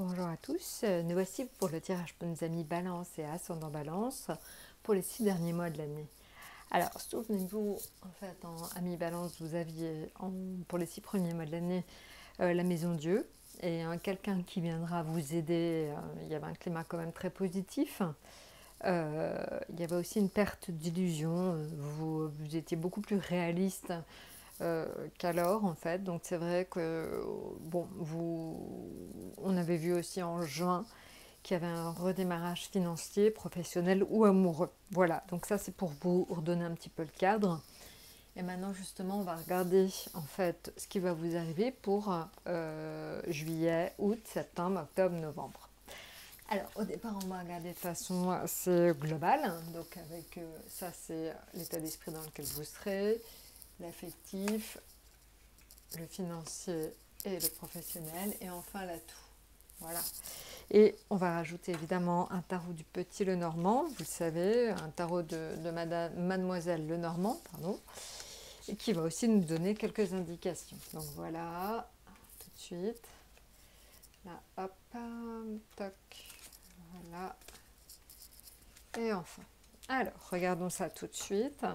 Bonjour à tous, nous voici pour le tirage pour nos amis Balance et Ascendant Balance pour les 6 derniers mois de l'année. Alors, souvenez-vous, en fait, en Amis Balance, vous aviez pour les 6 premiers mois de l'année la Maison Dieu et quelqu'un qui viendra vous aider. Il y avait un climat quand même très positif. Il y avait aussi une perte d'illusion. Vous étiez beaucoup plus réaliste qu'alors en fait. Donc c'est vrai que bon, on avait vu aussi en juin qu'il y avait un redémarrage financier, professionnel ou amoureux. Voilà, donc ça c'est pour vous redonner un petit peu le cadre. Et maintenant justement on va regarder en fait ce qui va vous arriver pour juillet, août, septembre, octobre, novembre. Alors au départ on va regarder de façon assez globale, donc avec ça c'est l'état d'esprit dans lequel vous serez, l'affectif, le financier et le professionnel, et enfin l'atout. Voilà. Et on va rajouter évidemment un tarot du Petit Lenormand, vous le savez, un tarot de Mademoiselle Lenormand, pardon, et qui va aussi nous donner quelques indications. Donc voilà, tout de suite. Là, hop, toc, voilà. Et enfin. Alors, regardons ça tout de suite.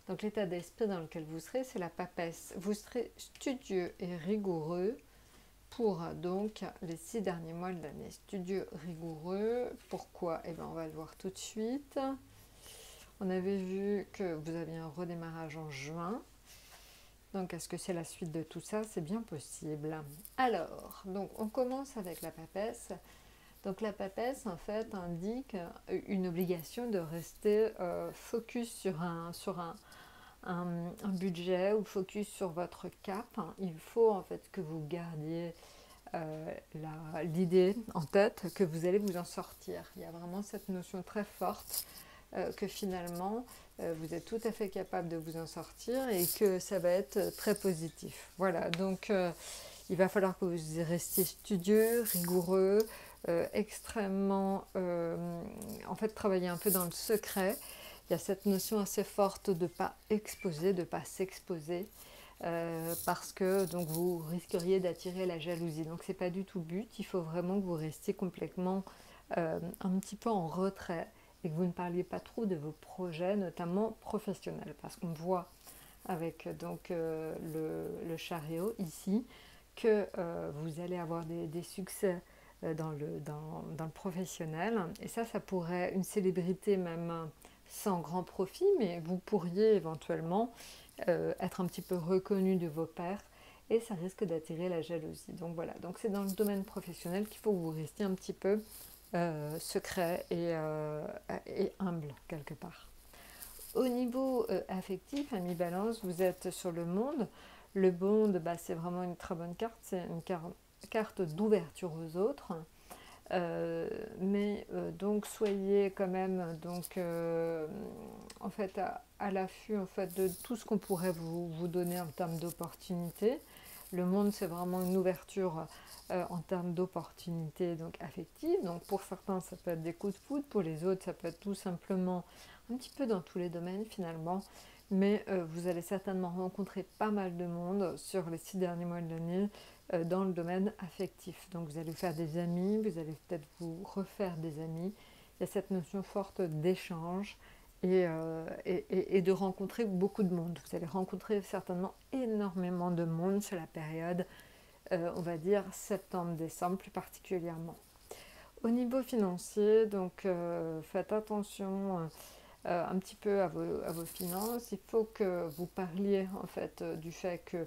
Donc l'état d'esprit dans lequel vous serez, c'est la papesse. Vous serez studieux et rigoureux pour donc les 6 derniers mois de l'année. Studieux, rigoureux, pourquoi? Eh bien on va le voir tout de suite. On avait vu que vous aviez un redémarrage en juin. Donc est-ce que c'est la suite de tout ça? C'est bien possible. Alors, donc on commence avec la papesse. Donc la papesse en fait indique une obligation de rester focus sur un budget ou focus sur votre cap. Il faut en fait que vous gardiez l'idée en tête que vous allez vous en sortir. Il y a vraiment cette notion très forte que finalement vous êtes tout à fait capable de vous en sortir et que ça va être très positif. Voilà, donc il va falloir que vous restiez studieux, rigoureux, extrêmement, en fait, travailler un peu dans le secret. Il y a cette notion assez forte de ne pas exposer, de ne pas s'exposer, parce que donc, vous risqueriez d'attirer la jalousie. Donc ce n'est pas du tout le but, il faut vraiment que vous restiez complètement un petit peu en retrait et que vous ne parliez pas trop de vos projets, notamment professionnels, parce qu'on voit avec donc, le chariot ici que vous allez avoir des succès dans le professionnel, et ça pourrait, une célébrité même sans grand profit, mais vous pourriez éventuellement être un petit peu reconnu de vos pairs, et ça risque d'attirer la jalousie. Donc voilà, donc c'est dans le domaine professionnel qu'il faut que vous restiez un petit peu secret et humble quelque part. Au niveau affectif, ami Balance, vous êtes sur le monde. Le monde, c'est vraiment une très bonne carte, c'est une carte d'ouverture aux autres. Mais donc soyez quand même donc en fait à l'affût en fait de tout ce qu'on pourrait vous donner en termes d'opportunités. Le monde c'est vraiment une ouverture en termes d'opportunités donc affectives. Donc pour certains ça peut être des coups de foudre, pour les autres ça peut être tout simplement un petit peu dans tous les domaines finalement. Mais vous allez certainement rencontrer pas mal de monde sur les 6 derniers mois de l'année dans le domaine affectif. Donc vous allez faire des amis, vous allez peut-être vous refaire des amis. Il y a cette notion forte d'échange et de rencontrer beaucoup de monde. Vous allez rencontrer certainement énormément de monde sur la période, on va dire septembre-décembre plus particulièrement. Au niveau financier, donc faites attention un petit peu à vos finances. Il faut que vous parliez en fait du fait que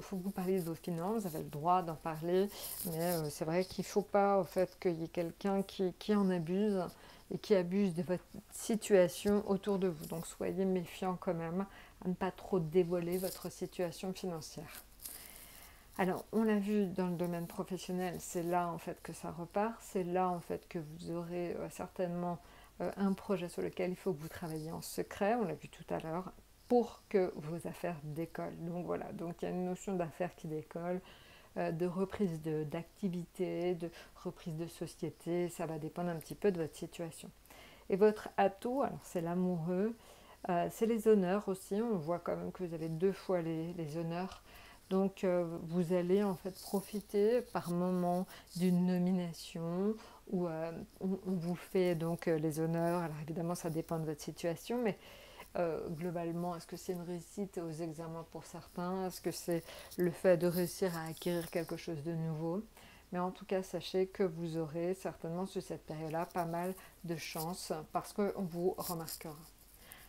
faut que vous parliez de vos finances, vous avez le droit d'en parler, mais c'est vrai qu'il ne faut pas en fait, qu'il y ait quelqu'un qui en abuse et qui abuse de votre situation autour de vous. Donc soyez méfiants quand même à ne pas trop dévoiler votre situation financière. Alors on l'a vu dans le domaine professionnel, c'est là en fait que ça repart, c'est là en fait que vous aurez certainement un projet sur lequel il faut que vous travailliez en secret, on l'a vu tout à l'heure, pour que vos affaires décollent. Donc voilà, donc il y a une notion d'affaires qui décolle, de reprise d'activité, de reprise de société, ça va dépendre un petit peu de votre situation. Et votre atout, alors c'est l'amoureux, c'est les honneurs aussi, on voit quand même que vous avez 2 fois les honneurs, Donc vous allez en fait profiter par moment d'une nomination où on vous fait donc les honneurs. Alors évidemment ça dépend de votre situation, mais globalement, est-ce que c'est une réussite aux examens pour certains? Est-ce que c'est le fait de réussir à acquérir quelque chose de nouveau? Mais en tout cas, sachez que vous aurez certainement sur cette période-là pas mal de chance parce qu'on vous remarquera.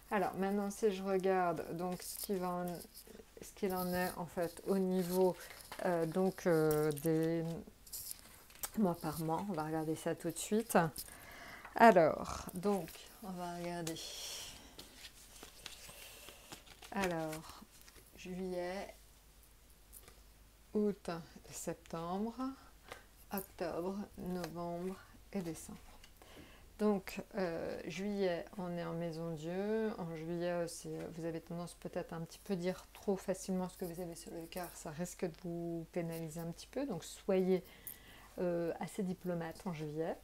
Alors maintenant, si je regarde donc ce qu'il en est en fait au niveau des mois par mois, on va regarder ça tout de suite. Alors, donc, on va regarder. Alors, juillet, août, septembre, octobre, novembre et décembre. Donc, juillet, on est en maison Dieu. En juillet, vous avez tendance peut-être un petit peu dire trop facilement ce que vous avez sur le cœur. Ça risque de vous pénaliser un petit peu. Donc, soyez assez diplomate en juillet.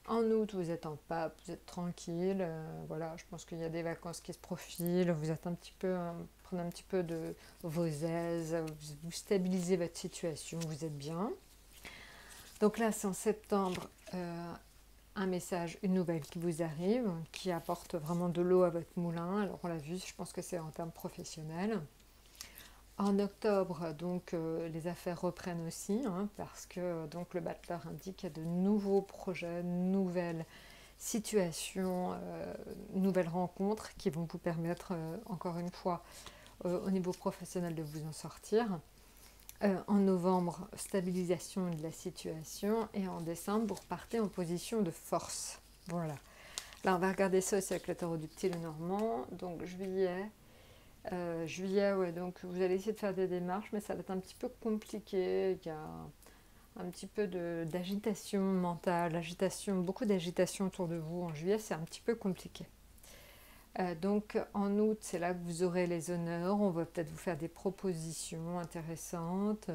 En août, vous êtes en pape, vous êtes tranquille. Voilà, je pense qu'il y a des vacances qui se profilent. Vous êtes un petit peu, prenez un petit peu de vos aises. Vous stabilisez votre situation. Vous êtes bien. Donc là, c'est en septembre. Un message, une nouvelle qui vous arrive, qui apporte vraiment de l'eau à votre moulin. Alors on l'a vu, je pense que c'est en termes professionnels. En octobre, donc les affaires reprennent aussi, parce que donc le battleur indique qu'il y a de nouveaux projets, nouvelles situations, nouvelles rencontres qui vont vous permettre, encore une fois, au niveau professionnel de vous en sortir. En novembre, stabilisation de la situation. Et en décembre, vous repartez en position de force. Voilà. Là, on va regarder ça aussi avec le tarot du petit Lenormand. Donc, juillet. Ouais, donc vous allez essayer de faire des démarches, mais ça va être un petit peu compliqué. Il y a un petit peu d'agitation mentale, beaucoup d'agitation autour de vous. En juillet, c'est un petit peu compliqué. Donc en août, c'est là que vous aurez les honneurs. On va peut-être vous faire des propositions intéressantes,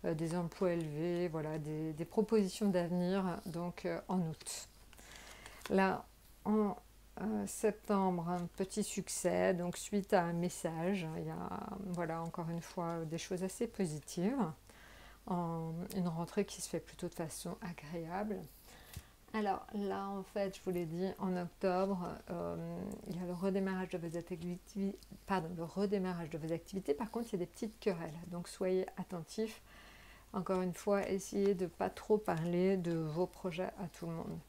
des emplois élevés, voilà, des propositions d'avenir donc en août. Là, en septembre, un petit succès, donc suite à un message, il y a voilà, encore une fois des choses assez positives. Une rentrée qui se fait plutôt de façon agréable. Alors là, en fait, je vous l'ai dit, en octobre, il y a le redémarrage de vos activités. Par contre, il y a des petites querelles. Donc, soyez attentifs. Encore une fois, essayez de ne pas trop parler de vos projets à tout le monde.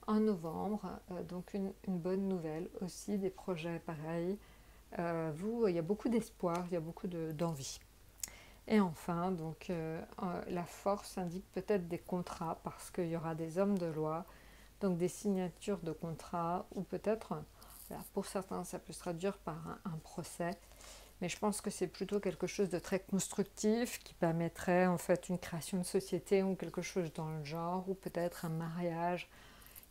En novembre, donc une bonne nouvelle aussi, des projets pareils. Il y a beaucoup d'espoir, il y a beaucoup d'envie. Et enfin, donc, la force indique peut-être des contrats parce qu'il y aura des hommes de loi, donc des signatures de contrats ou peut-être, pour certains, ça peut se traduire par un procès. Mais je pense que c'est plutôt quelque chose de très constructif qui permettrait en fait une création de société ou quelque chose dans le genre ou peut-être un mariage.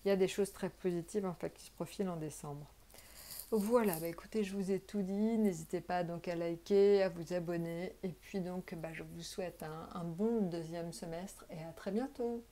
Il y a des choses très positives en fait qui se profilent en décembre. Voilà, écoutez, je vous ai tout dit, n'hésitez pas donc à liker, à vous abonner et puis donc je vous souhaite un bon deuxième semestre et à très bientôt.